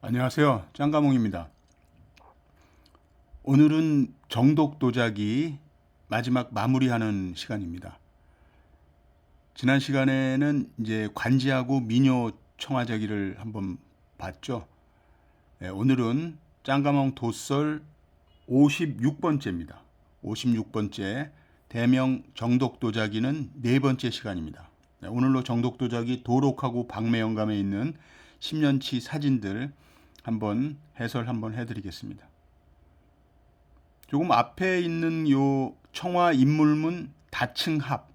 안녕하세요. 짱가몽입니다. 오늘은 정독 도자기 마지막 마무리하는 시간입니다. 지난 시간에는 이제 관지하고 미녀 청화자기를 한번 봤죠. 오늘은 짱가몽 도설 56번째입니다. 56번째 대명 정독 도자기는 네 번째 시간입니다. 오늘로 정독 도자기 도록하고 박매영감에 있는 10년치 사진들 한번 해설 한번 해드리겠습니다. 조금 앞에 있는 요 청화 인물문 다층합,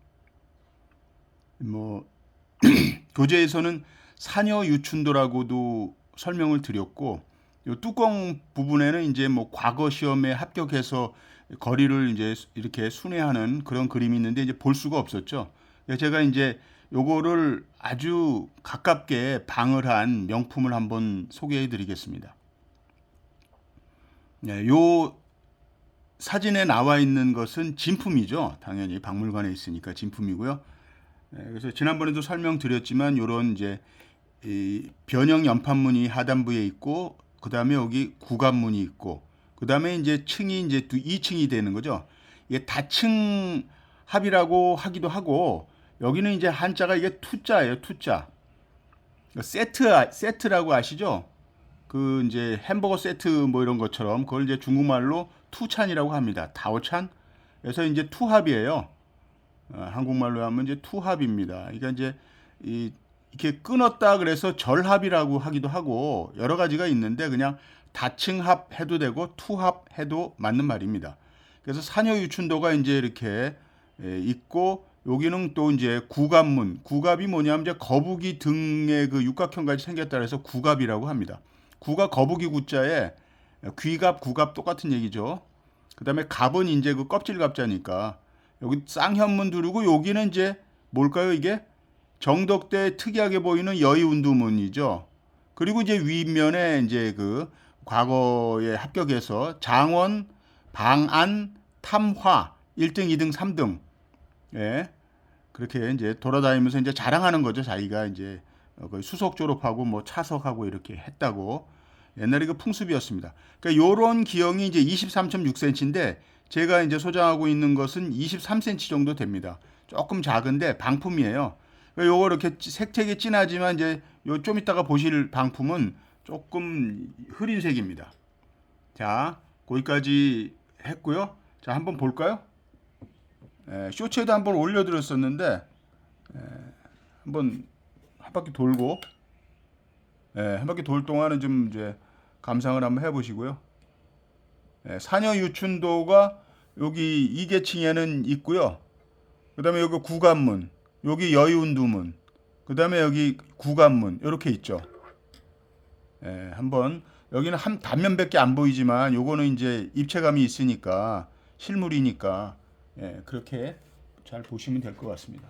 교재에서는 사녀 유춘도라고도 설명을 드렸고, 요 뚜껑 부분에는 이제 과거 시험에 합격해서 거리를 이제 이렇게 순회하는 그런 그림이 있는데 이제 볼 수가 없었죠. 제가 이제 요거를 아주 가깝게 방을 한 명품을 한번 소개해 드리겠습니다. 요 사진에 나와 있는 것은 진품이죠. 당연히 박물관에 있으니까 진품이고요. 그래서 지난번에도 설명드렸지만 요런 이제 이 변형 연판문이 하단부에 있고, 그 다음에 여기 구간문이 있고, 그 다음에 이제 층이 이제 2층이 되는 거죠. 이게 다층 합이라고 하기도 하고, 여기는 이제 한자가 이게 투자예요, 투자. 세트라고 아시죠? 그 이제 햄버거 세트 뭐 이런 것처럼 그걸 이제 중국말로 투찬이라고 합니다. 다오찬. 그래서 이제 투합이에요. 한국말로 하면 이제 투합입니다. 그러니까 이제 이렇게 끊었다 그래서 절합이라고 하기도 하고 여러 가지가 있는데 그냥 다층합 해도 되고 투합 해도 맞는 말입니다. 그래서 사녀 유춘도가 이제 이렇게 있고, 여기는 또 이제 구갑문. 구갑이 뭐냐면 이제 거북이 등의 그 육각형같이 생겼다 해서 구갑이라고 합니다. 구가 거북이 구자에 귀갑, 구갑 똑같은 얘기죠. 그 다음에 갑은 이제 그 껍질 갑자니까 여기 쌍현문 두르고, 여기는 이제 뭘까요? 이게 정덕대 특이하게 보이는 여의운두문이죠. 그리고 이제 윗면에 이제 그 과거에 합격해서 장원, 방안, 탐화 1등, 2등, 3등. 예. 그렇게 이제 돌아다니면서 이제 자랑하는 거죠. 자기가 이제 수석 졸업하고 뭐 차석하고 이렇게 했다고. 옛날에 그 풍습이었습니다. 그러니까 요런 기형이 이제 23.6cm인데 제가 이제 소장하고 있는 것은 23cm 정도 됩니다. 조금 작은데 방품이에요. 그러니까 요거 이렇게 색색이 진하지만 이제 요 좀 이따가 보실 방품은 조금 흐린 색입니다. 자, 거기까지 했고요. 자, 한번 볼까요? 쇼츠에도 한번 올려드렸었는데 한번 한 바퀴 돌고, 한 바퀴 돌 동안은 좀 이제 감상을 한번 해보시고요. 사녀 유춘도가 여기 2계층에는 있고요. 그 다음에 여기 구간문, 여기 여의운두문, 그 다음에 여기 구간문 이렇게 있죠. 한번 여기는 한 단면밖에 안 보이지만 요거는 이제 입체감이 있으니까 실물이니까 그렇게 잘 보시면 될 것 같습니다.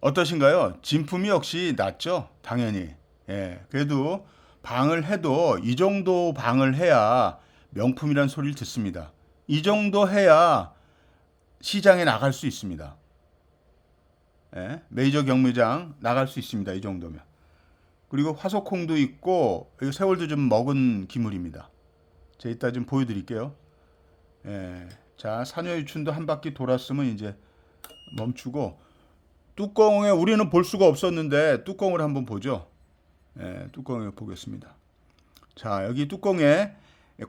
어떠신가요? 진품이 역시 낫죠? 당연히. 그래도 방을 해도 이 정도 방을 해야 명품이란 소리를 듣습니다. 이 정도 해야 시장에 나갈 수 있습니다. 메이저 경매장 나갈 수 있습니다. 이 정도면. 그리고 화석콩도 있고 세월도 좀 먹은 기물입니다. 제가 이따 좀 보여드릴게요. 자, 사녀유춘도 한 바퀴 돌았으면 이제 멈추고, 뚜껑에 우리는 볼 수가 없었는데 뚜껑을 한번 보죠. 뚜껑을 보겠습니다. 자, 여기 뚜껑에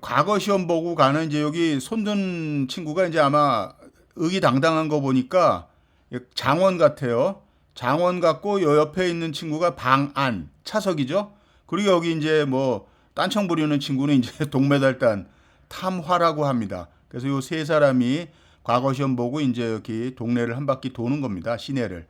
과거 시험 보고 가는 이제 여기 손든 친구가 이제 아마 의기당당한 거 보니까 장원 같아요. 장원 같고 요 옆에 있는 친구가 방안 차석이죠. 그리고 여기 이제 뭐 딴청 부리는 친구는 이제 동메달단 탐화라고 합니다. 그래서 요 세 사람이 과거 시험 보고 이제 여기 동네를 한 바퀴 도는 겁니다. 시내를.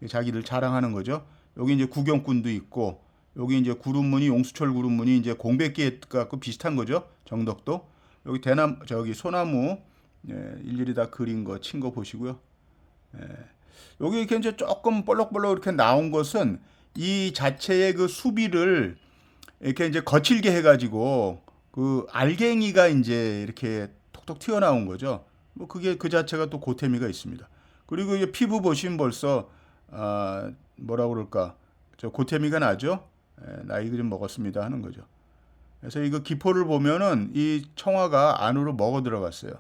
자기를 자랑하는 거죠. 여기 이제 구경꾼도 있고, 여기 이제 구름문이 용수철 구름문이 이제 공백기 갖고 비슷한 거죠. 정덕도. 여기 저기 소나무 일일이 다 그린 거 친 거 보시고요. 여기 이렇게 이제 조금 볼록볼록 이렇게 나온 것은 이 자체의 그 수비를 이렇게 이제 거칠게 해가지고 그 알갱이가 이제 이렇게 톡톡 튀어나온 거죠. 뭐 그게 그 자체가 또 고태미가 있습니다. 그리고 이제 피부 보시면 벌써 뭐라고 그럴까, 저 고태미가 나죠. 나이 좀 먹었습니다 하는 거죠. 그래서 이거 기포를 보면은 이 청화가 안으로 먹어 들어갔어요.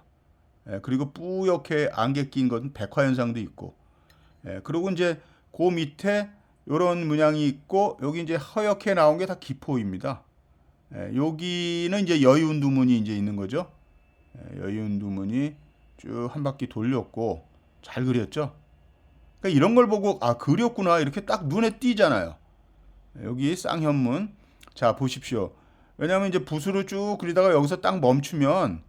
그리고 뿌옇게 안개 낀 건 백화 현상도 있고, 그리고 이제 그 밑에 요런 문양이 있고, 여기 이제 허옇게 나온 게 다 기포입니다. 여기는 이제 여의운두문이 이제 있는 거죠. 여의운두문이 쭉 한 바퀴 돌렸고, 잘 그렸죠. 그러니까 이런 걸 보고 아 그렸구나 이렇게 딱 눈에 띄잖아요. 여기 쌍현문. 자 보십시오. 왜냐하면 이제 붓으로 쭉 그리다가 여기서 딱 멈추면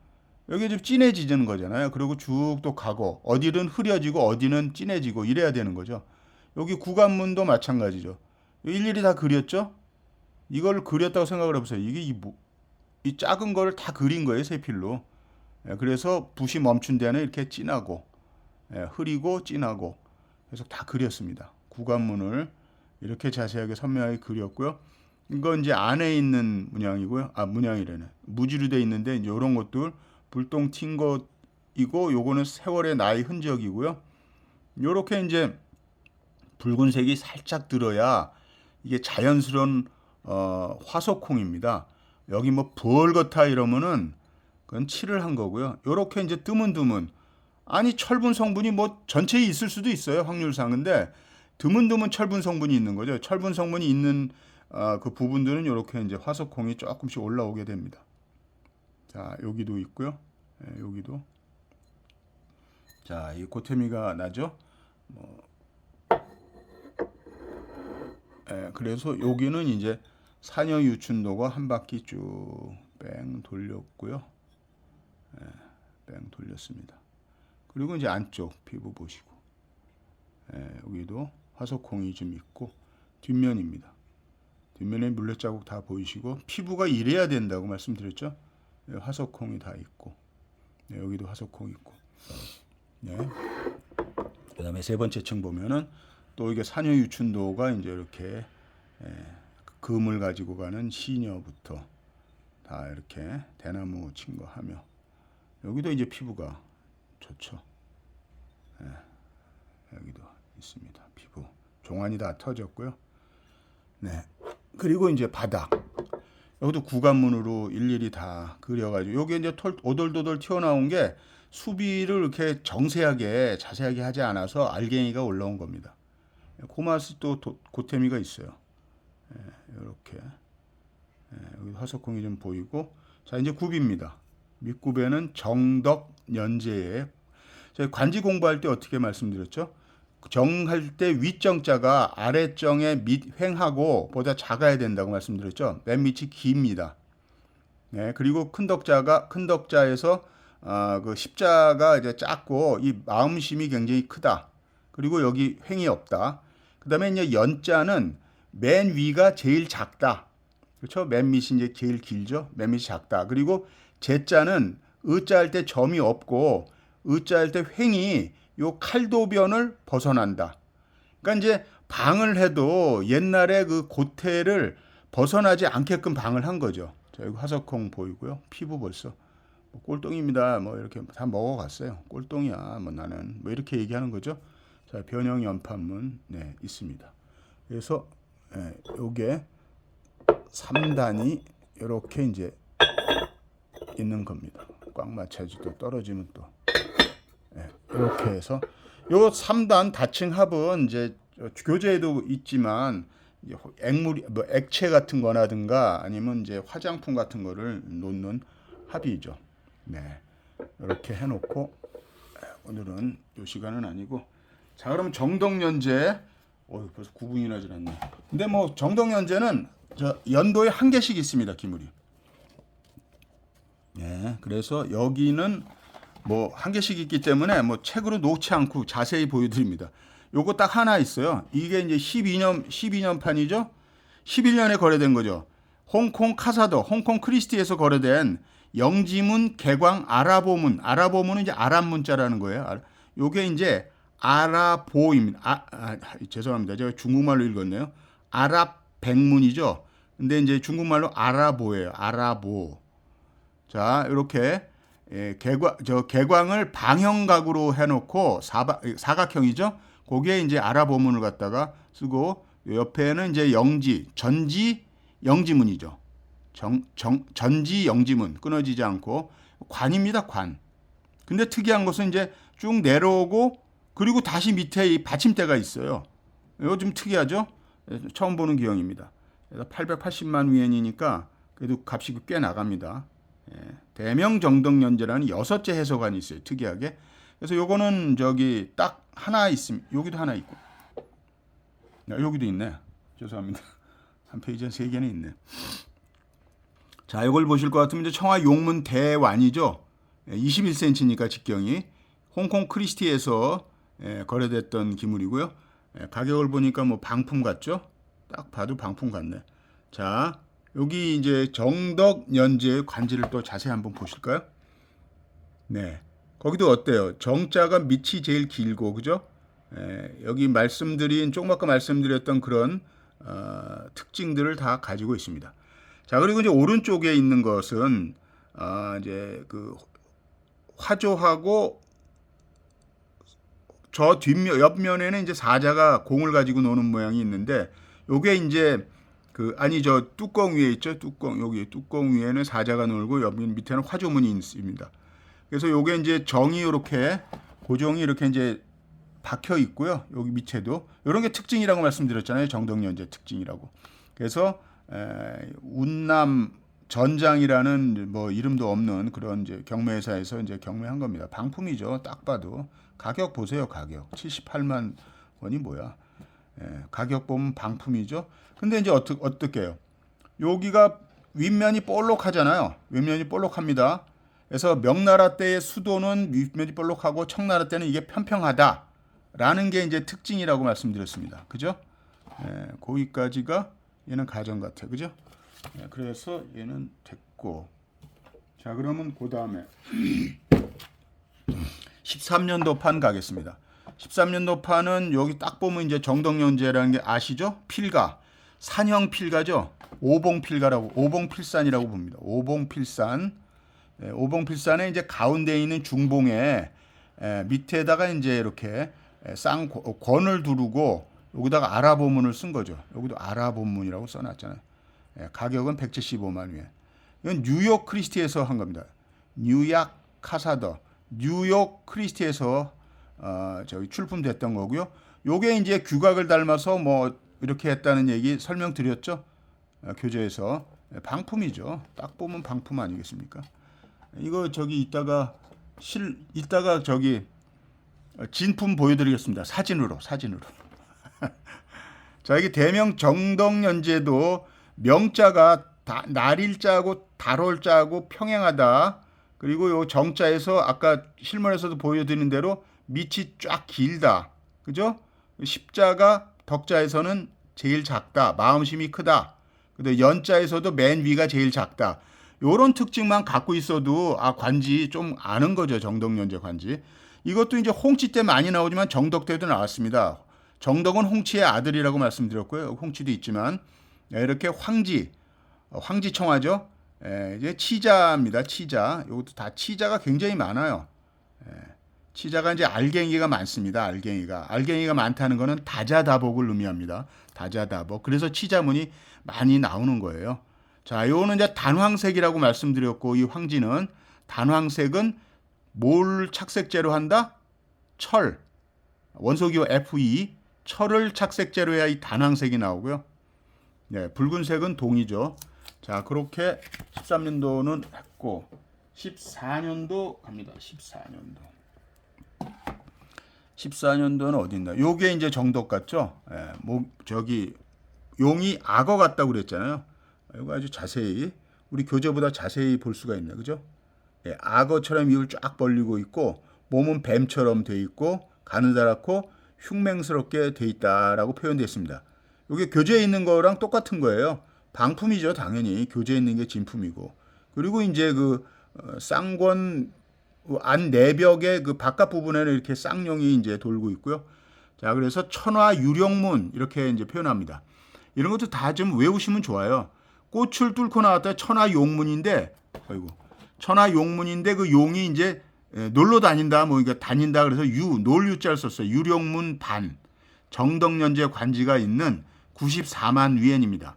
여기 좀 진해지는 거잖아요. 그리고 쭉 또 가고 어디는 흐려지고 어디는 진해지고 이래야 되는 거죠. 여기 구간문도 마찬가지죠. 일일이 다 그렸죠. 이걸 그렸다고 생각을 해보세요. 이게 이 작은 거를 다 그린 거예요, 세필로. 그래서 붓이 멈춘 데는 이렇게 진하고 흐리고 진하고 그래서 다 그렸습니다. 구간문을 이렇게 자세하게 선명하게 그렸고요. 이건 이제 안에 있는 문양이고요. 문양이래네. 무지로 돼 있는데 이제 이런 것들 불똥 튄 것이고 요거는 세월의 나이 흔적이고요. 요렇게 이제 붉은색이 살짝 들어야 이게 자연스러운 화석콩입니다. 여기 뭐 벌겋다 이러면은 그건 칠을 한 거고요. 요렇게 이제 드문드문 아니 철분 성분이 뭐 전체에 있을 수도 있어요. 확률상. 근데 드문드문 철분 성분이 있는 거죠. 철분 성분이 있는 그 부분들은 이렇게 이제 화석콩이 조금씩 올라오게 됩니다. 자, 여기도 있고요. 여기도. 자, 이 고태미가 나죠. 그래서 여기는 이제 산여 유춘도가 한 바퀴 쭉 뺑 돌렸고요. 뺑 돌렸습니다. 그리고 이제 안쪽 피부 보시고, 여기도 화석콩이 좀 있고 뒷면입니다. 뒷면에 물레자국 다 보이시고 피부가 이래야 된다고 말씀드렸죠. 화석콩이 다 있고, 여기도 화석콩 있고, 그다음에 세 번째 층 보면은 또 이게 산여 유춘도가 이제 이렇게 금을 가지고 가는 시녀부터 다 이렇게 대나무 친 거 하며 여기도 이제 피부가 좋죠. 여기도 있습니다. 피부 종안이 다 터졌고요. 네. 그리고 이제 바닥 여기도 구간문으로 일일이 다 그려가지고 여기 이제 오돌도돌 튀어나온 게 수비를 이렇게 정세하게 자세하게 하지 않아서 알갱이가 올라온 겁니다. 고마스 또 고태미가 있어요. 이렇게 여기 화석콩이 좀 보이고 자 이제 굽입니다. 밑굽에는 정덕 연재에 저희 관지 공부할 때 어떻게 말씀드렸죠? 정할 때 윗정자가 아래정의 밑횡하고 보다 작아야 된다고 말씀드렸죠. 맨 밑이 깁니다. 그리고 큰 덕자에서 그 십자가 이제 작고 이 마음심이 굉장히 크다. 그리고 여기 횡이 없다. 그다음에 이제 연자는 맨 위가 제일 작다. 그렇죠? 맨 밑이 이제 제일 길죠. 맨 밑이 작다. 그리고 제자는 의자 할 때 점이 없고 의자 할 때 횡이 요 칼도변을 벗어난다. 그러니까 이제 방을 해도 옛날에 그 고태를 벗어나지 않게끔 방을 한 거죠. 자, 여기 화석콩 보이고요. 피부 벌써 뭐 꼴똥입니다. 뭐 이렇게 다 먹어갔어요. 꼴똥이야. 뭐 나는 뭐 이렇게 얘기하는 거죠. 자, 변형 연판문 있습니다. 그래서 요게 3단이 이렇게 이제 있는 겁니다. 꽉 맞춰야지 또 떨어지면 또 이렇게 해서 요 3단 다층 합은 이제 교재에도 있지만 액물 뭐 액체 같은 거라든가 아니면 이제 화장품 같은 거를 놓는 합이죠. 이렇게 해놓고 오늘은 요 시간은 아니고 자 그럼 정덕연재 벌써 9분이나 지났네. 근데 뭐 정덕연재는 연도에 한 개씩 있습니다. 기물이. 그래서 여기는 뭐 한 개씩 있기 때문에 뭐 책으로 놓지 않고 자세히 보여드립니다. 요거 딱 하나 있어요. 이게 이제 12년판이죠. 11년에 거래된 거죠. 홍콩 카사더, 홍콩 크리스티에서 거래된 영지문, 개광, 아라보문은 이제 아랍 문자라는 거예요. 요게 이제 아라보입니다. 죄송합니다. 제가 중국말로 읽었네요. 아랍 백문이죠. 근데 이제 중국말로 아라보예요. 아라보. 자, 이렇게 개광을 방형각으로 해놓고 사각형이죠. 거기에 이제 아랍어문을 갖다가 쓰고 옆에는 이제 영지, 전지, 영지문이죠. 전지, 영지문 끊어지지 않고 관입니다. 관. 근데 특이한 것은 이제 쭉 내려오고 그리고 다시 밑에 이 받침대가 있어요. 이거 좀 특이하죠? 처음 보는 기형입니다. 그래서 880만 위엔이니까 그래도 값이 꽤 나갑니다. 대명 정덕연제라는 6째 해석안이 있어요. 특이하게. 그래서 요거는 저기 딱 하나 있습니다. 여기도 하나 있고. 여기도 있네. 죄송합니다. 한 페이지에 3개는 있네. 자, 이걸 보실 것 같으면 이제 청하 용문 대완이죠. 21cm니까 직경이 홍콩 크리스티에서 거래됐던 기물이고요. 가격을 보니까 뭐 방품 같죠? 딱 봐도 방품 같네. 자, 여기 이제 정덕연제의 관지를 또 자세히 한번 보실까요? 네. 거기도 어때요? 정자가 밑이 제일 길고, 그죠? 여기 조금 아까 말씀드렸던 그런 특징들을 다 가지고 있습니다. 자, 그리고 이제 오른쪽에 있는 것은 이제 그 화조하고 저 옆면에는 이제 사자가 공을 가지고 노는 모양이 있는데, 요게 이제 저 뚜껑 위에 있죠? 여기 뚜껑 위에는 사자가 놀고 옆 밑에는 화조문이 있습니다. 그래서 요게 이제 고정이 이렇게 이제 박혀 있고요. 여기 밑에도 이런 게 특징이라고 말씀드렸잖아요. 정덕연제 특징이라고. 그래서 운남 전장이라는 뭐 이름도 없는 그런 이제 경매회사에서 이제 경매한 겁니다. 방품이죠. 딱 봐도. 가격 보세요. 가격 78만 원이 뭐야? 가격 보면 방품이죠. 근데 이제 어떻게 해요? 여기가 윗면이 볼록하잖아요. 윗면이 볼록합니다. 그래서 명나라 때의 수도는 윗면이 볼록하고 청나라 때는 이게 평평하다라는 게 이제 특징이라고 말씀드렸습니다. 그죠? 거기까지가 얘는 가정 같아. 그죠? 그래서 얘는 됐고. 자, 그러면 그 다음에 13년도판 가겠습니다. 13년도판은 여기 딱 보면 이제 정덕연제라는 게 아시죠? 필가. 산형 필가죠? 오봉필산이라고 봅니다. 오봉필산. 오봉필산에 이제 가운데 있는 중봉에 밑에다가 이제 이렇게 권을 두르고 여기다가 아랍어문을 쓴 거죠. 여기도 아랍어문이라고 써놨잖아요. 가격은 175만 위엔. 이건 뉴욕 크리스티에서 한 겁니다. 뉴약 카사더. 뉴욕 크리스티에서 저기 출품됐던 거고요. 요게 이제 규각을 닮아서 뭐 이렇게 했다는 얘기 설명드렸죠. 교재에서 방품이죠. 딱 보면 방품 아니겠습니까? 이거 저기 이따가 저기 진품 보여드리겠습니다. 사진으로. 자, 이게 대명 정덕연제도 명자가 날일자하고 달월자하고 평행하다. 그리고 요 정자에서 아까 실물에서도 보여드린 대로 밑이 쫙 길다. 그죠? 십자가 덕자에서는 제일 작다. 마음심이 크다. 근데 연자에서도 맨 위가 제일 작다. 요런 특징만 갖고 있어도 관지 좀 아는 거죠. 정덕연제 관지. 이것도 이제 홍치 때 많이 나오지만 정덕 때도 나왔습니다. 정덕은 홍치의 아들이라고 말씀드렸고요. 홍치도 있지만 이렇게 황지청하죠. 이제 치자입니다. 치자. 이것도 다 치자가 굉장히 많아요. 치자가 이제 알갱이가 많습니다. 알갱이가 많다는 것은 다자다복을 의미합니다. 다자다복. 그래서 치자문이 많이 나오는 거예요. 자, 요거는 이제 단황색이라고 말씀드렸고, 이 황지는 단황색은 뭘 착색제로 한다? 철. 원소기호 Fe. 철을 착색제로 해야 이 단황색이 나오고요. 붉은색은 동이죠. 자, 그렇게 13년도는 했고 14년도 갑니다. 14년도는 어디 있나? 요게 이제 정덕 같죠? 저기 용이 악어 같다고 그랬잖아요. 이거 아주 자세히 우리 교재보다 자세히 볼 수가 있네. 그죠? 악어처럼 입을 쫙 벌리고 있고 몸은 뱀처럼 돼 있고 가느다랗고 흉맹스럽게 돼 있다라고 표현되어 있습니다. 이게 교재에 있는 거랑 똑같은 거예요. 방품이죠, 당연히. 교재에 있는 게 진품이고. 그리고 이제 그 쌍권 안 내벽의 그 바깥 부분에는 이렇게 쌍용이 이제 돌고 있고요. 자, 그래서 천화 유령문 이렇게 이제 표현합니다. 이런 것도 다 좀 외우시면 좋아요. 꽃을 뚫고 나왔다 천화 용문인데, 천화 용문인데 그 용이 이제 놀러 다닌다, 뭐 이게 다닌다 그래서 놀유자를 썼어요. 유령문 반 정덕연제 관지가 있는 94만 위엔입니다.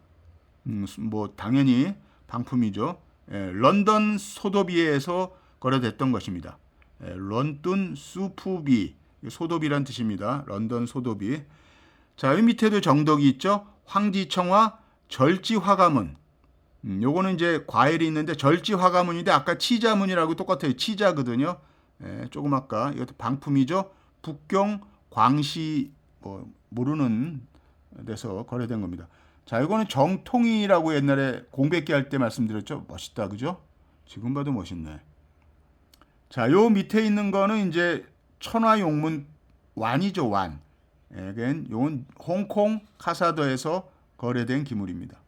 뭐 당연히 방품이죠. 런던 소도비에서 거래됐던 것입니다. 런던 수푸비 소도비란 뜻입니다. 런던 소도비. 자, 이 밑에도 정덕이 있죠. 황지청화 절지화가문. 요거는 이제 과일이 있는데 절지화가문인데 아까 치자문이라고 똑같아요. 치자거든요. 조금 아까 이것도 방품이죠. 북경 광시 뭐 모르는 데서 거래된 겁니다. 자, 이거는 정통이라고 옛날에 공백기 할 때 말씀드렸죠. 멋있다, 그죠? 지금 봐도 멋있네. 자, 요 밑에 있는 거는 이제 천화용문 완이죠, 완. 요건 홍콩 카사더에서 거래된 기물입니다.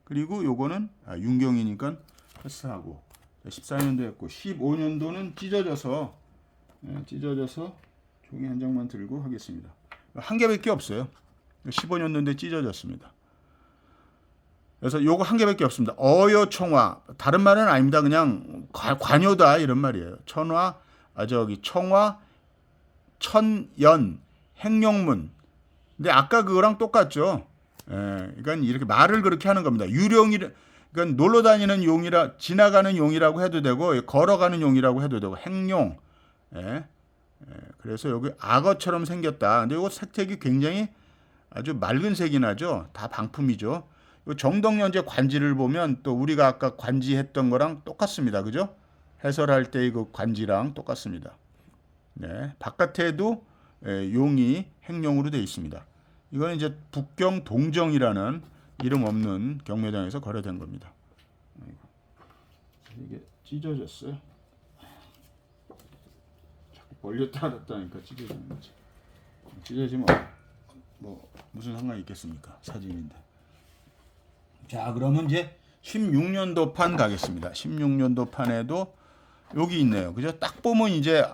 그리고 요거는 윤경이니까 패스하고 14년도 했고 15년도는 찢어져서 종이 한 장만 들고 하겠습니다. 한 개밖에 없어요. 15년도인데 찢어졌습니다. 그래서 요거 한 개밖에 없습니다. 어여청화 다른 말은 아닙니다. 그냥 관여다 이런 말이에요. 청화 천연 행룡문. 근데 아까 그거랑 똑같죠. 그러니까 이렇게 말을 그렇게 하는 겁니다. 유령이 그러니까 놀러 다니는 용이라 지나가는 용이라고 해도 되고 걸어가는 용이라고 해도 되고 행룡. 그래서 여기 악어처럼 생겼다. 근데 이거 색색이 굉장히 아주 맑은 색이 나죠. 다 방품이죠. 정덕연제 관지를 보면 또 우리가 아까 관지했던 거랑 똑같습니다. 그죠? 해설할 때 이거 관지랑 똑같습니다. 바깥에도 용이 행룡으로 되어 있습니다. 이거는 이제 북경 동정이라는 이름 없는 경매장에서 거래된 겁니다. 이게 찢어졌어요. 자꾸 벌렸다 닫다니까 찢어지는 거지. 찢어지면 뭐 무슨 상관이 있겠습니까? 사진인데. 자, 그러면 이제 16년도 판 가겠습니다. 16년도 판에도 여기 있네요. 그죠? 딱 보면 이제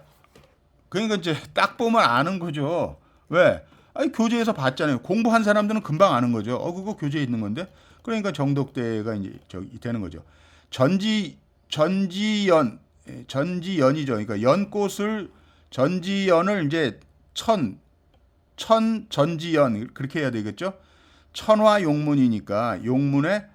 그러니까 이제 딱 보면 아는 거죠. 왜? 아니 교재에서 봤잖아요. 공부한 사람들은 금방 아는 거죠. 그거 교재에 있는 건데. 그러니까 정덕대가 이제 저기 되는 거죠. 전지연이죠. 그러니까 연꽃을 전지연을 이제 천전지연 그렇게 해야 되겠죠. 천화용문이니까 용문의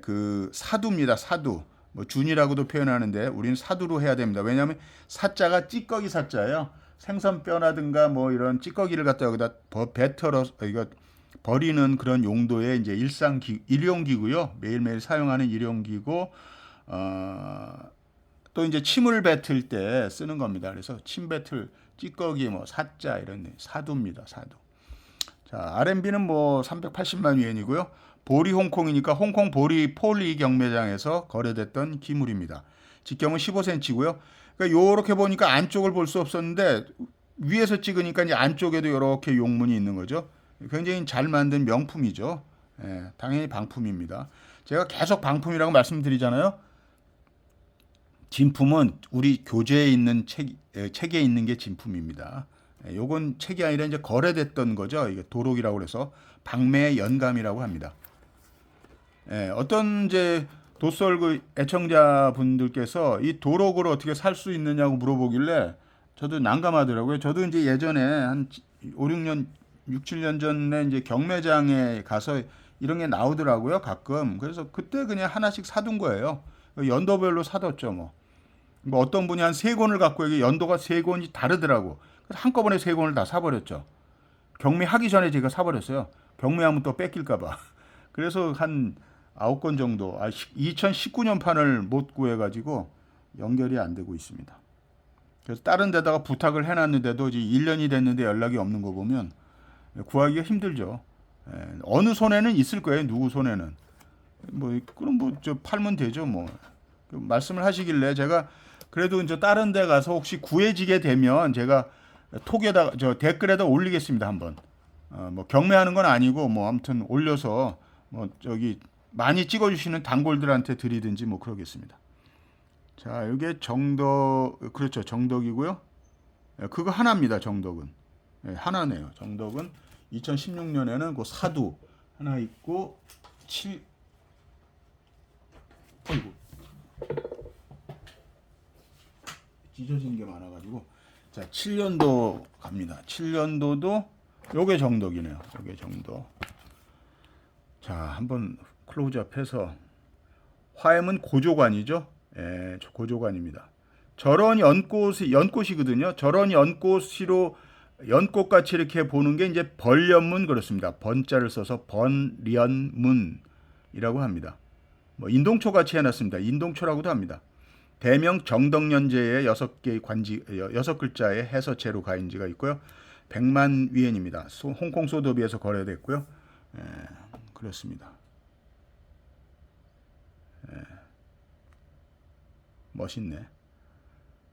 그 사두입니다. 사두. 뭐 준이라고도 표현하는데 우리는 사두로 해야 됩니다. 왜냐하면 사자가 찌꺼기 사자예요. 생선뼈라든가 뭐 이런 찌꺼기를 갖다 여기다 배터러 이거 버리는 그런 용도의 이제 일용기구요. 매일매일 사용하는 일용기구. 또 이제 침을 뱉을 때 쓰는 겁니다. 그래서 침 뱉을 찌꺼기 뭐 사자 이런 사두입니다. 사두. 자, RMB는 뭐 380만 위엔이고요. 보리 홍콩이니까 홍콩 보리 폴리 경매장에서 거래됐던 기물입니다. 직경은 15cm고요. 그러니까 요렇게 보니까 안쪽을 볼 수 없었는데 위에서 찍으니까 이제 안쪽에도 이렇게 용문이 있는 거죠. 굉장히 잘 만든 명품이죠. 당연히 방품입니다. 제가 계속 방품이라고 말씀드리잖아요. 진품은 우리 교재에 있는 책에 있는 게 진품입니다. 요건 책이 아니라 이제 거래됐던 거죠. 이게 도록이라고 해서 방매 연감이라고 합니다. 어떤 이제 도썰 그 애청자분들께서 이 도록을 어떻게 살 수 있느냐고 물어보길래 저도 난감하더라고요. 저도 이제 예전에 한 5, 6년, 6, 7년 전에 이제 경매장에 가서 이런 게 나오더라고요. 가끔. 그래서 그때 그냥 하나씩 사둔 거예요. 연도별로 사뒀죠. 뭐 어떤 분이 한 3권을 갖고 이게 연도가 3권이 다르더라고. 그래서 한꺼번에 3권을 다 사버렸죠. 경매하기 전에 제가 사버렸어요. 경매하면 또 뺏길까봐. 그래서 한 9건 정도, 2019년 판을 못 구해가지고 연결이 안 되고 있습니다. 그래서 다른 데다가 부탁을 해놨는데도 이제 1년이 됐는데 연락이 없는 거 보면 구하기가 힘들죠. 어느 손에는 있을 거예요. 누구 손에는. 그럼 저 팔면 되죠. 말씀을 하시길래 제가 그래도 이제 다른 데 가서 혹시 구해지게 되면 제가 톡에다가 저 댓글에다 올리겠습니다. 한번. 경매하는 건 아니고 아무튼 올려서 저기 많이 찍어주시는 단골들한테 드리든지 그러겠습니다. 자, 이게 그렇죠. 정덕이고요. 그거 하나입니다. 정덕은. 하나네요. 정덕은 2016년에는 그 사두 하나 있고 7 찢어진 게 많아가지고. 자, 7년도 갑니다. 7년도도 요게 정덕이네요. 요게 정덕. 자, 한번 클로즈업해서 화염은 고조관이죠. 예, 고조관입니다. 저런 연꽃이거든요. 저런 연꽃으로 연꽃같이 이렇게 보는 게 이제 벌연문 그렇습니다. 번자를 써서 번련문이라고 합니다. 뭐 인동초 같이 해놨습니다. 인동초라고도 합니다. 대명 정덕년제의 6개의 관지 6글자의 해서체로 가인지가 있고요. 100만 위엔입니다. 홍콩 소도비에서 거래됐고요. 예, 그렇습니다. 예, 멋있네.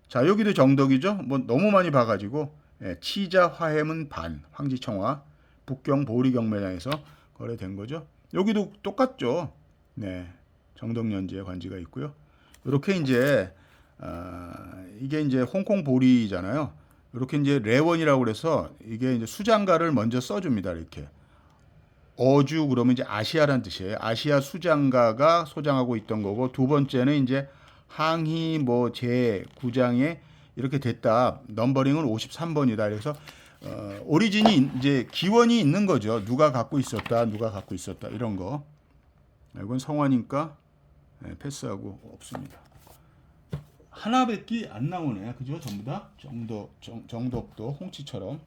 자, 여기도 정덕이죠. 뭐 너무 많이 봐가지고 예, 치자 화해문 반 황지청화 북경 보리경매장에서 거래된 거죠. 여기도 똑같죠. 네, 정덕년지의 관지가 있고요. 이렇게 이제 이게 이제 홍콩 보리잖아요. 이렇게 이제 레원이라고 그래서 이게 이제 수장가를 먼저 써줍니다. 이렇게 어주 그러면 이제 아시아란 뜻이에요. 아시아 수장가가 소장하고 있던 거고 두 번째는 이제 항희 뭐 제 9장에 이렇게 됐다. 넘버링은 53번이다. 그래서 오리진이 이제 기원이 있는 거죠. 누가 갖고 있었다, 누가 갖고 있었다 이런 거. 이건 성화니까 패스하고 없습니다. 하나밖에 안 나오네. 그죠? 전부 다 정덕도 홍치처럼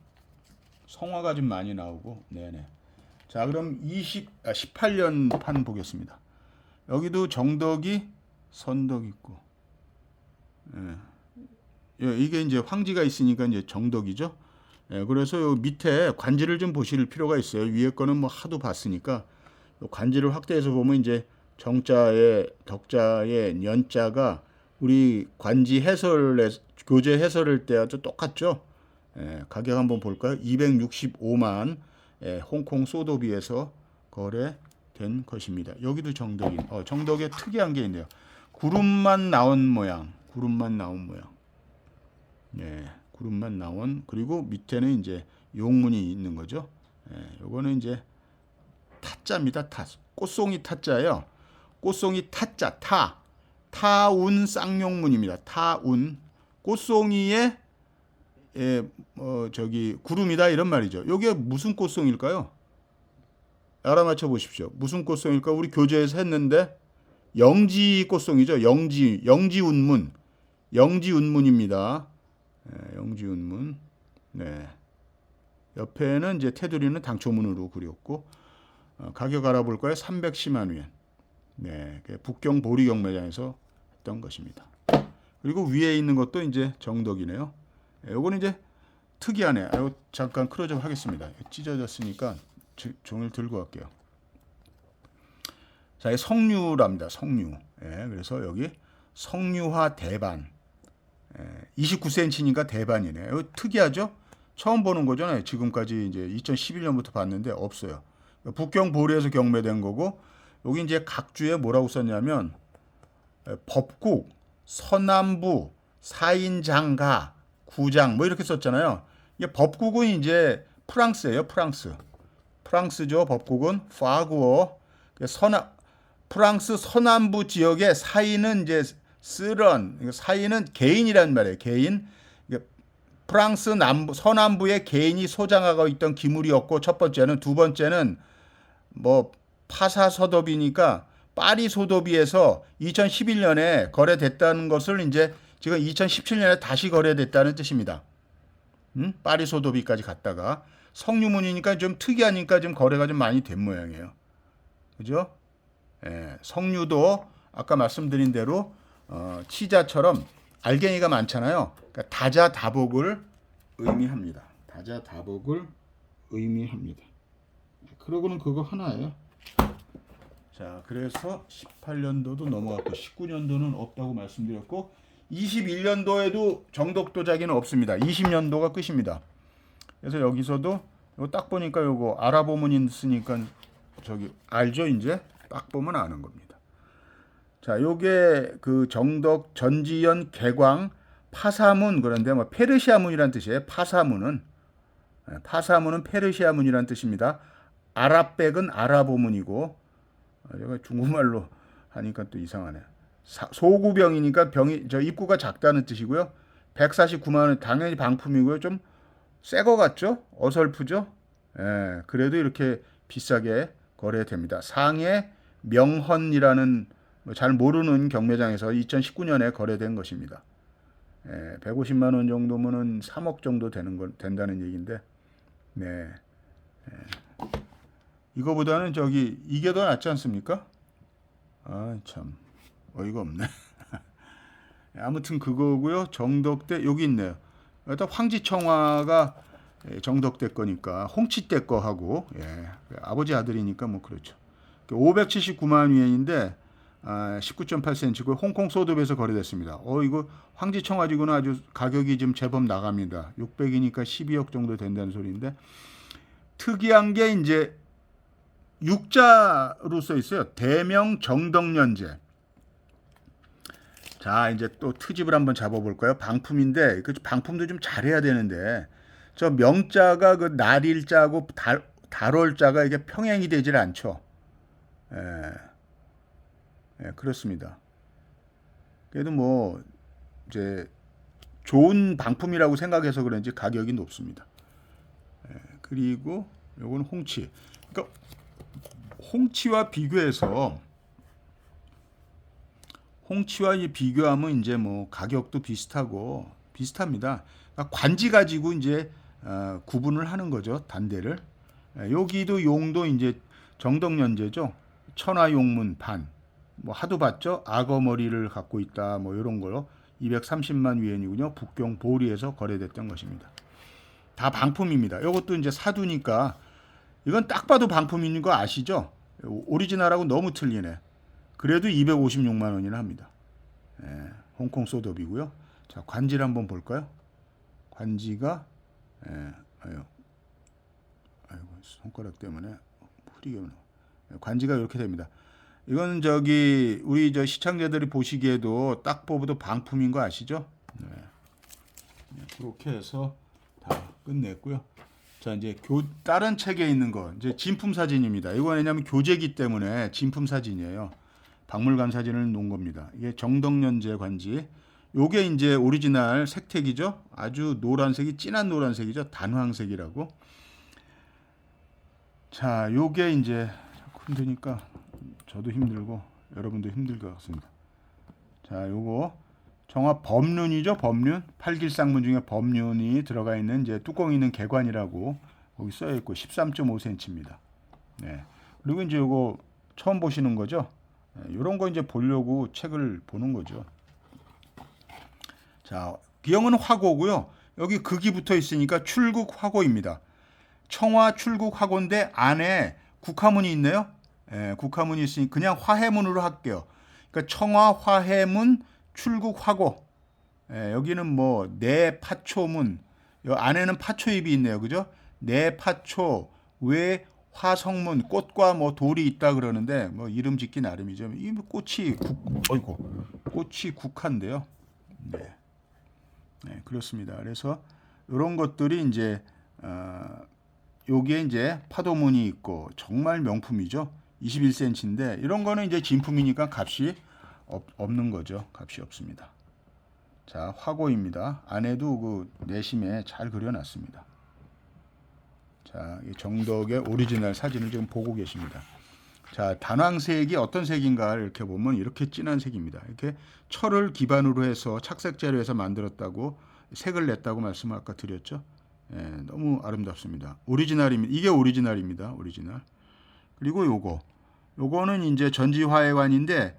성화가 좀 많이 나오고. 네네. 자, 그럼 18년 판 보겠습니다. 여기도 정덕이 선덕 있고. 예, 이게 이제 황지가 있으니까 이제 정덕이죠. 예, 그래서 요 밑에 관지를 좀 보실 필요가 있어요. 위에 거는 뭐 하도 봤으니까 요 관지를 확대해서 보면 이제 정자에 덕자에 년자가 우리 관지 교재 해설할 때와 똑같죠. 예, 가격 한번 볼까요? 265만 예, 홍콩 소도비에서 거래된 것입니다. 여기도 정덕이. 정덕에 특이한 게 있네요. 구름만 나온 모양. 구름만 나온 모양. 예, 구름만 나온. 그리고 밑에는 이제 용문이 있는 거죠. 예, 요거는 이제 타자입니다. 타. 꽃송이 타자예요. 꽃송이 타자. 타운 쌍용문입니다. 타운. 꽃송이의 구름이다 이런 말이죠. 이게 무슨 꽃송일까요? 알아맞혀 보십시오. 무슨 꽃송일까? 우리 교재에서 했는데 영지 꽃송이죠. 영지운문. 영지운문입니다. 네, 영지운문. 네. 옆에는 이제 테두리는 당초문으로 그렸고 가격 알아볼까요? 310만 위엔. 네, 북경 보리경매장에서 했던 것입니다. 그리고 위에 있는 것도 이제 정덕이네요. 요거는 이제 특이하네. 이거 잠깐 클로즈업 하겠습니다. 찢어졌으니까 종이를 들고 갈게요. 자, 이 석류랍니다. 석류. 예, 그래서 여기 석류화 대반. 29cm니까 대반이네. 이거 특이하죠? 처음 보는 거잖아요. 지금까지 이제 2011년부터 봤는데 없어요. 북경 보리에서 경매된 거고 여기 이제 각주에 뭐라고 썼냐면 법국, 서남부, 사인장가, 구장 뭐 이렇게 썼잖아요. 이게 법국은 이제 프랑스예요. 프랑스죠. 법국은 파구어. 프랑스 서남부 지역의 사인은 이제 사인은 개인이란 말이에요. 개인. 프랑스 서남부의 개인이 소장하고 있던 기물이었고 첫 번째는. 두 번째는 뭐 파사 소도비니까 파리 소도비에서 2011년에 거래됐다는 것을 이제 지금 2017년에 다시 거래됐다는 뜻입니다. 파리 소도비까지 갔다가 석류문이니까 좀 특이하니까 좀 거래가 좀 많이 된 모양이에요. 그죠? 예, 석류도 아까 말씀드린 대로 치자처럼 알갱이가 많잖아요. 그러니까 다자다복을 의미합니다. 다자다복을 의미합니다. 그러고는 그거 하나예요. 자, 그래서 18년도도 넘어갔고 19년도는 없다고 말씀드렸고 21년도에도 정덕도 자기는 없습니다. 20년도가 끝입니다. 그래서 여기서도 이거 딱 보니까 요거 알아보면 있으니까 저기 알죠? 이제 딱 보면 아는 겁니다. 자, 요게 그 정덕 전지연 개광 파사문. 그런데 뭐 페르시아문이란 뜻이에요. 파사문은 페르시아문이란 뜻입니다. 아랍백은 아라보문이고 제가 중국말로 하니까 또 이상하네. 소구병이니까 병이 입구가 작다는 뜻이고요. 149만 원 당연히 방품이고요. 좀 새 거 같죠? 어설프죠? 예, 그래도 이렇게 비싸게 거래됩니다. 상해 명헌이라는 잘 모르는 경매장에서 2019년에 거래된 것입니다. 150만 원 정도면은 3억 정도 된다는 얘기인데, 네. 이거보다는 이게 더 낫지 않습니까? 아, 참. 어이가 없네. 아무튼 그거고요. 정덕대 여기 있네요. 일단 황지청화가 정덕대 거니까 홍치대 거하고 아버지 아들이니까 뭐 그렇죠. 579만 위엔인데 19.8cm고 홍콩 소드업에서 거래됐습니다. 이거 황지청화지구는 아주 가격이 좀 제법 나갑니다. 600이니까 12억 정도 된다는 소리인데 특이한 게 이제 육자로 써 있어요. 대명 정덕년제. 자, 이제 또 트집을 한번 잡아볼까요? 방품인데 그 방품도 좀 잘해야 되는데 저 명자가 그 날일자고 달월자가 이게 평행이 되질 않죠. 그렇습니다. 그래도 뭐 이제 좋은 방품이라고 생각해서 그런지 가격이 높습니다. 그리고 요건 홍치. 그러니까 홍치와 비교해서 홍치와 비교하면 이제 뭐 가격도 비슷합니다. 그러니까 관지 가지고 이제 구분을 하는 거죠. 단대를. 여기도 용도 이제 정덕년제죠. 천하용문 반. 뭐 하도 봤죠. 악어 머리를 갖고 있다. 뭐 이런 걸로 230만 위엔이군요. 북경 보리에서 거래됐던 것입니다. 다 방품입니다. 이것도 이제 사두니까 이건 딱 봐도 방품인 거 아시죠? 오리지널하고 너무 틀리네. 그래도 256만 원이나 합니다. 홍콩 소드업이고요. 자, 관지를 한번 볼까요? 관지가 아이고 손가락 때문에 흐리게 관지가 이렇게 됩니다. 이건 우리 시청자들이 보시기에도 딱 보고도 방품인 거 아시죠? 그렇게 해서 다 끝냈고요. 자, 이제 다른 책에 있는 거 이제 진품 사진입니다. 이거 왜냐면 교재기 때문에 진품 사진이에요. 박물관 사진을 놓은 겁니다. 이게 정덕년제 관지. 요게 이제 오리지널 색택이죠. 아주 노란색이 진한 노란색이죠. 단황색이라고. 자, 요게 이제 힘드니까 저도 힘들고 여러분도 힘들 것 같습니다. 자, 요거 정화 법륜이죠. 법륜. 팔길상문 중에 법륜이 들어가 있는 이제 뚜껑 있는 개관이라고 거기 써 있고 13.5cm입니다. 네. 그리고 이제 요거 처음 보시는 거죠. 이런 거 이제 보려고 책을 보는 거죠. 자, 기형은 화고고요. 여기 극이 붙어 있으니까 출국 화고입니다. 청화 출국 화고인데 안에 국화문이 있네요. 국화문이 있으니 그냥 화해문으로 할게요. 그러니까 청화 화해문 출국 화고. 여기는 뭐 내파초문. 여 안에는 파초입이 있네요. 그죠? 내파초 외 화성문 꽃과 뭐 돌이 있다 그러는데 뭐 이름 짓기 나름이죠. 이 꽃이 꽃이 국화인데요. 네, 그렇습니다. 그래서 이런 것들이 이제 여기에 이제 파도문이 있고 정말 명품이죠. 21cm인데 이런 거는 이제 진품이니까 값이 없는 거죠. 값이 없습니다. 자, 화고입니다. 안에도 그 내심에 잘 그려놨습니다. 자, 이 정덕의 오리지널 사진을 지금 보고 계십니다. 자, 단황색이 어떤 색인가 이렇게 보면 이렇게 진한 색입니다. 이렇게 철을 기반으로 해서 착색 재료에서 만들었다고 색을 냈다고 말씀을 아까 드렸죠. 너무 아름답습니다. 오리지널입니다. 이게 오리지널입니다. 오리지널. 그리고 요거는 이제 전지화해관인데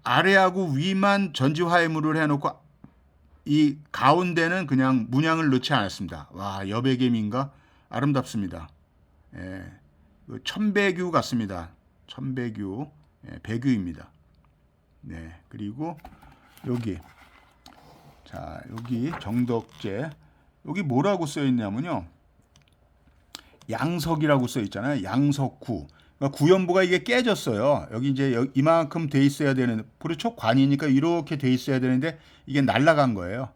아래하고 위만 전지화해물을 해놓고 이 가운데는 그냥 문양을 넣지 않았습니다. 와, 여백임인가? 아름답습니다. 천배규 같습니다. 천배규, 배규입니다. 네, 그리고 여기, 자, 여기 정덕제, 여기 뭐라고 써 있냐면요, 양석이라고 써 있잖아요. 양석구. 그러니까 구연부가 이게 깨졌어요. 여기 이제 이만큼 돼 있어야 되는, 그렇죠? 관이니까 이렇게 돼 있어야 되는데 이게 날아간 거예요.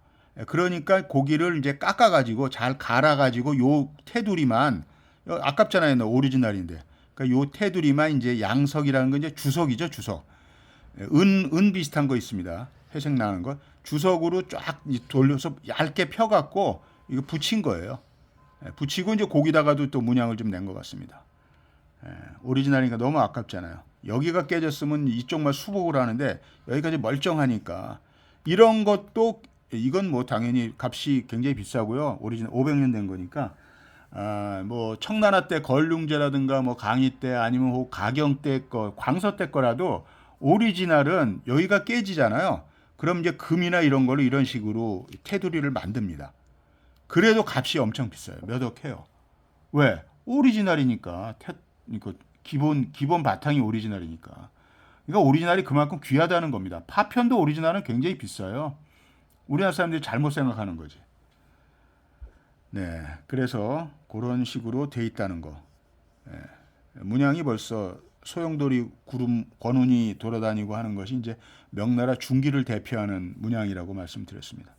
그러니까 고기를 이제 깎아가지고 잘 갈아가지고 요 테두리만, 아깝잖아요. 오리지널인데. 그러니까 요 테두리만 이제 양석이라는 건 이제 주석이죠. 주석. 은 비슷한 거 있습니다. 회색 나는 거 주석으로 쫙 돌려서 얇게 펴갖고 이거 붙인 거예요. 붙이고 이제 거기다가도 또 문양을 좀 낸 것 같습니다. 오리지널이니까 너무 아깝잖아요. 여기가 깨졌으면 이쪽만 수복을 하는데 여기까지 멀쩡하니까 이런 것도 이건 뭐 당연히 값이 굉장히 비싸고요. 오리지널 500년 된 거니까 뭐 청나라 때 걸륭제라든가 뭐 강희 때 아니면 혹 가경 때 거, 광서 때 거라도 오리지널은 여기가 깨지잖아요. 그럼 이제 금이나 이런 걸로 이런 식으로 테두리를 만듭니다. 그래도 값이 엄청 비싸요. 몇 억 해요. 왜? 오리지널이니까. 그러니까 기본 바탕이 오리지널이니까. 그러니까 오리지널이 그만큼 귀하다는 겁니다. 파편도 오리지널은 굉장히 비싸요. 우리나라 사람들이 잘못 생각하는 거지. 네, 그래서 그런 식으로 돼 있다는 거. 문양이 벌써 소용돌이 구름 권운이 돌아다니고 하는 것이 이제 명나라 중기를 대표하는 문양이라고 말씀드렸습니다.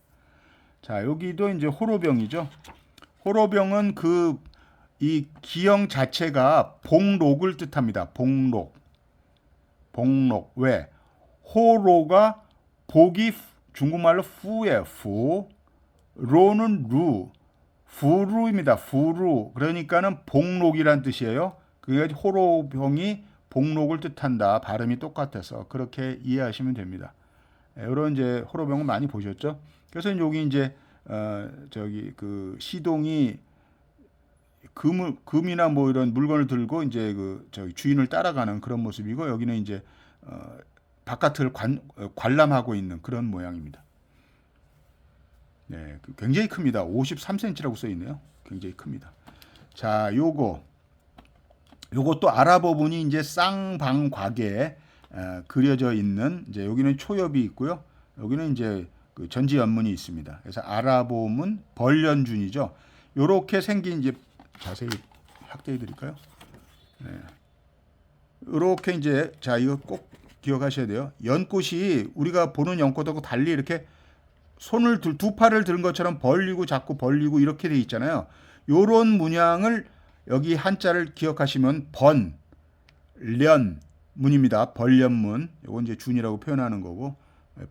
자, 여기도 이제 호로병이죠. 호로병은 이 기형 자체가 복록을 뜻합니다. 복록. 왜? 호로가 복이 중국말로 후예요. 후. 로는 루. fu루입니다. fu루. 그러니까는 복록이란 뜻이에요. 그게 호로병이 복록을 뜻한다. 발음이 똑같아서 그렇게 이해하시면 됩니다. 이런 이제 호로병은 많이 보셨죠? 그래서 여기 이제 그 시동이 금이나 뭐 이런 물건을 들고 이제 저기 주인을 따라가는 그런 모습이고 여기는 이제 바깥을 관람하고 있는 그런 모양입니다. 네, 굉장히 큽니다. 53cm라고 써 있네요. 굉장히 큽니다. 자, 요것도 아랍 어분이 이제 쌍방곽에 그려져 있는 이제 여기는 초엽이 있고요. 여기는 이제 그 전지 연문이 있습니다. 그래서 아랍 어문 벌연준이죠. 요렇게 생긴 이제 자세히 확대해 드릴까요? 네. 요렇게 이제 자 이거 꼭 기억하셔야 돼요. 연꽃이 우리가 보는 연꽃하고 달리 이렇게 손을 두 팔을 든 것처럼 벌리고 자꾸 벌리고 이렇게 돼 있잖아요. 요런 문양을 여기 한자를 기억하시면 번련문입니다. 벌련문. 요건 이제 준이라고 표현하는 거고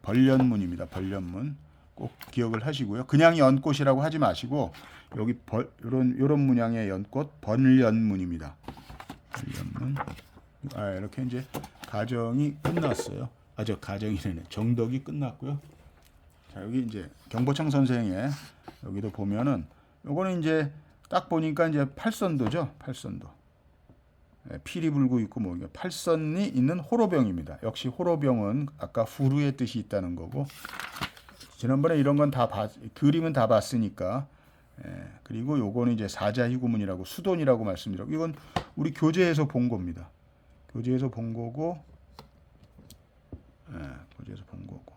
벌련문입니다. 벌련문. 꼭 기억을 하시고요. 그냥 연꽃이라고 하지 마시고 여기 요런 문양의 연꽃 번련문입니다. 번련문. 이렇게 이제 가정이 끝났어요. 저 가정이네. 정덕이 끝났고요. 자, 여기 이제 경보창 선생의 여기도 보면은 요거는 이제 딱 보니까 이제 팔선도죠. 팔선도. 필이 불고 있고 뭐 팔선이 있는 호로병입니다. 역시 호로병은 아까 후루의 뜻이 있다는 거고 지난번에 이런 건 다 그림은 다 봤으니까 그리고 요거는 이제 사자희구문이라고 수돈이라고 말씀드렸고 이건 우리 교재에서 본 겁니다. 교재에서 본 거고 교재에서 본 거고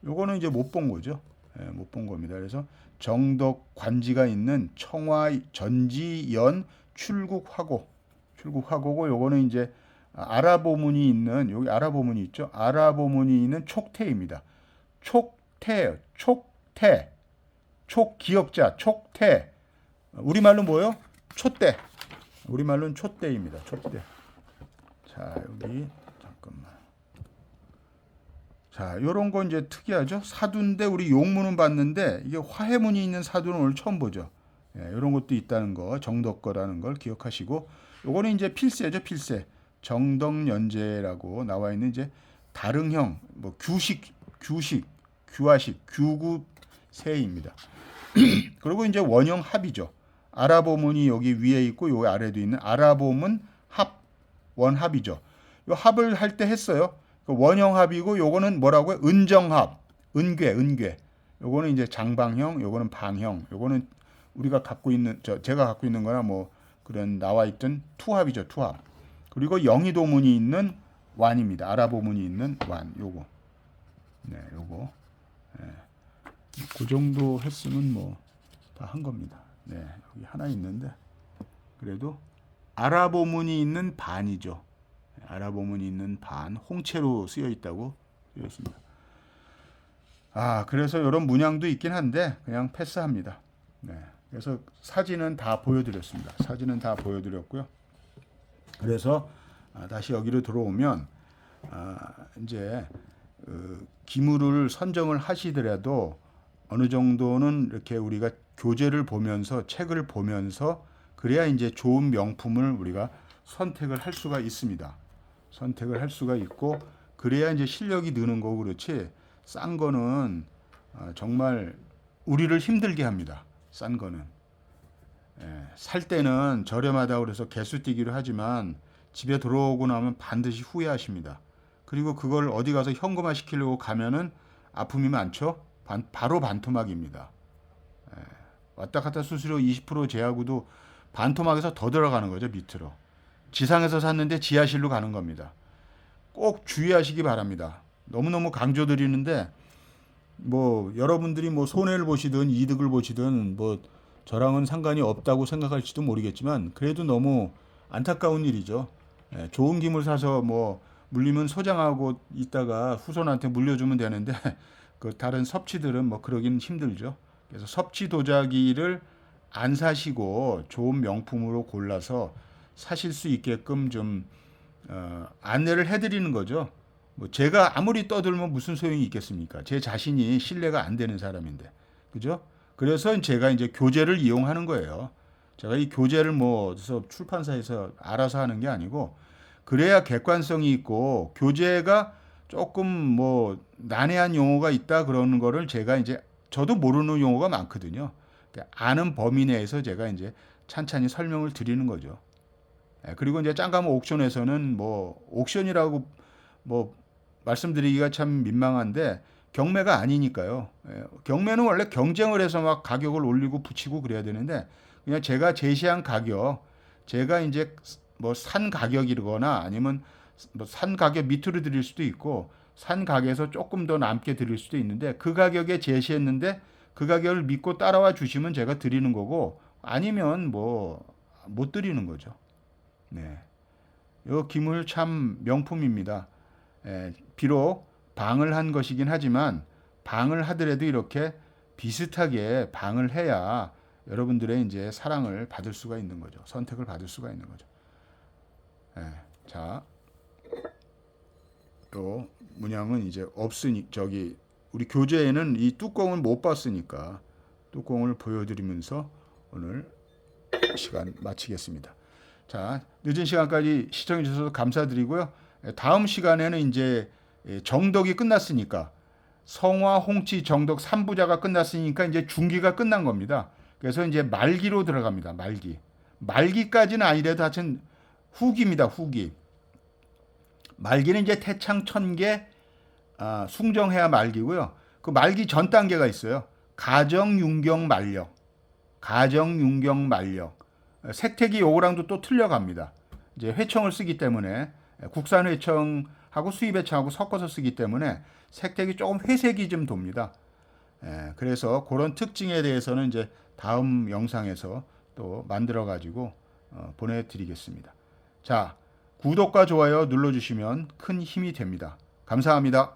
요거는 이제 못 본 거죠. 못 본 겁니다. 그래서 정덕 관지가 있는 청화 전지연 출국화고고 요거는 이제 아랍어문이 있는 여기 아랍어문이 있죠. 아랍어문이 있는 촉태입니다. 촉태 촉기역자 촉태 우리말로 뭐요? 촛대. 우리말로는 촛대입니다. 촛대. 자, 여기 잠깐만. 자, 요런 거 이제 특이하죠? 사두인데 우리 용문은 봤는데 이게 화해문이 있는 사두는 오늘 처음 보죠. 요런 것도 있다는 거, 정덕거라는 걸 기억하시고 요거는 이제 필세죠, 필세. 정덕연제라고 나와 있는 이제 다릉형, 뭐 규화식, 규구세입니다. 그리고 이제 원형 합이죠. 아랍어문이 여기 위에 있고 여기 아래도 있는 아랍어문 합, 원합이죠. 요 합을 할 때 했어요. 원형합이고 요거는 뭐라고요? 은정합, 은괴. 요거는 이제 장방형, 요거는 방형. 요거는 우리가 갖고 있는 제가 갖고 있는 거나 뭐 그런 나와 있던 투합이죠, 투합. 그리고 영희도문이 있는 완입니다. 아랍어문이 있는 완. 요거. 네, 요거. 그 정도 했으면 뭐 다 한 겁니다. 네, 여기 하나 있는데 그래도 아랍어문이 있는 반이죠. 아랍어문이 있는 반, 홍채로 쓰여 있다고 쓰여 있습니다. 그래서 이런 문양도 있긴 한데 그냥 패스합니다. 네, 그래서 사진은 다 보여드렸습니다. 사진은 다 보여드렸고요. 그래서 다시 여기로 들어오면 이제 기물을 선정을 하시더라도 어느 정도는 이렇게 우리가 교재를 보면서 책을 보면서 그래야 이제 좋은 명품을 우리가 선택을 할 수가 있습니다. 선택을 할 수가 있고 그래야 이제 실력이 느는 거고 그렇지 싼 거는 정말 우리를 힘들게 합니다. 싼 거는. 살 때는 저렴하다고 그래서 개수뛰기로 하지만 집에 들어오고 나면 반드시 후회하십니다. 그리고 그걸 어디 가서 현금화 시키려고 가면은 아픔이 많죠. 바로 반토막입니다. 왔다 갔다 수수료 20% 제하고도 반토막에서 더 들어가는 거죠, 밑으로. 지상에서 샀는데 지하실로 가는 겁니다. 꼭 주의하시기 바랍니다. 너무너무 강조드리는데 뭐 여러분들이 뭐 손해를 보시든 이득을 보시든 뭐 저랑은 상관이 없다고 생각할지도 모르겠지만 그래도 너무 안타까운 일이죠. 좋은 김을 사서 뭐 물리면 소장하고 있다가 후손한테 물려주면 되는데 그 다른 섭취들은 뭐 그러긴 힘들죠. 그래서 섭취 도자기를 안 사시고 좋은 명품으로 골라서 사실 수 있게끔 좀 안내를 해드리는 거죠. 뭐 제가 아무리 떠들면 무슨 소용이 있겠습니까? 제 자신이 신뢰가 안 되는 사람인데, 그죠? 그래서 제가 이제 교재를 이용하는 거예요. 제가 이 교재를 뭐 어디서 출판사에서 알아서 하는 게 아니고 그래야 객관성이 있고 교재가 조금 뭐 난해한 용어가 있다 그러는 거를 제가 이제 저도 모르는 용어가 많거든요. 아는 범위 내에서 제가 이제 찬찬히 설명을 드리는 거죠. 그리고 이제 짱가모 옥션에서는 뭐 옥션이라고 뭐 말씀드리기가 참 민망한데 경매가 아니니까요. 경매는 원래 경쟁을 해서 막 가격을 올리고 붙이고 그래야 되는데 그냥 제가 제시한 가격, 제가 이제 뭐 산 가격이거나 아니면 뭐 산 가격 밑으로 드릴 수도 있고 산 가격에서 조금 더 남게 드릴 수도 있는데 그 가격에 제시했는데 그 가격을 믿고 따라와 주시면 제가 드리는 거고 아니면 뭐 못 드리는 거죠. 네. 이 기물 참 명품입니다. 비록 방을 한 것이긴 하지만 방을 하더라도 이렇게 비슷하게 방을 해야 여러분들의 이제 사랑을 받을 수가 있는 거죠. 선택을 받을 수가 있는 거죠. 자, 또 문양은 이제 없으니 저기 우리 교재에는 이 뚜껑을 못 봤으니까 뚜껑을 보여드리면서 오늘 시간 마치겠습니다. 자, 늦은 시간까지 시청해 주셔서 감사드리고요. 다음 시간에는 이제 정덕이 끝났으니까 성화, 홍치, 정덕 3부자가 끝났으니까 이제 중기가 끝난 겁니다. 그래서 이제 말기로 들어갑니다. 말기. 말기까지는 아니래도 하여튼 후기입니다. 후기. 말기는 이제 태창 천계 숭정해야 말기고요. 그 말기 전 단계가 있어요. 가정, 윤경, 만력. 가정, 윤경, 만력. 색택이 요거랑도 또 틀려갑니다. 이제 회청을 쓰기 때문에 국산 회청하고 수입 회청하고 섞어서 쓰기 때문에 색택이 조금 회색이 좀 돕니다. 그래서 그런 특징에 대해서는 이제 다음 영상에서 또 만들어 가지고 보내드리겠습니다. 자, 구독과 좋아요 눌러주시면 큰 힘이 됩니다. 감사합니다.